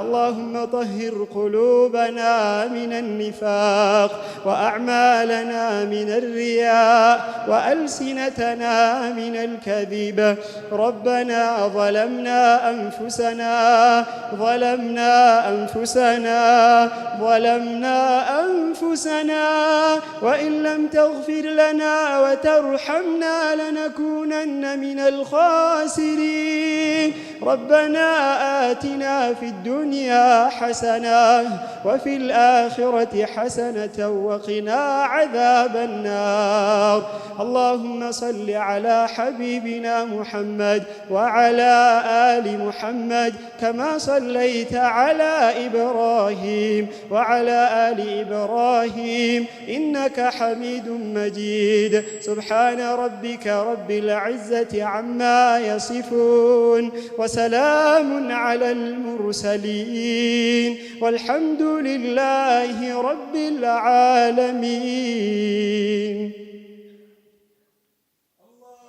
اللهم طهر قلوبنا من النفاق وأعمالنا من الرياء وألسنتنا من الكذب. ربنا ظلمنا أنفسنا وإن لم تغفر لنا وترحمنا لنكونن من الخاسرين. ربنا آتنا في الدنيا حسنة وفي الآخرة حسنة وقنا عذاب النار. اللهم صل على حبيبنا محمد وعلى آل محمد كما صليت على إبراهيم وعلى آل إبراهيم إنك حميد مجيد. سبحان ربك رب العزة عما يصفون وسلام على المرسلين والحمد لله رب العالمين.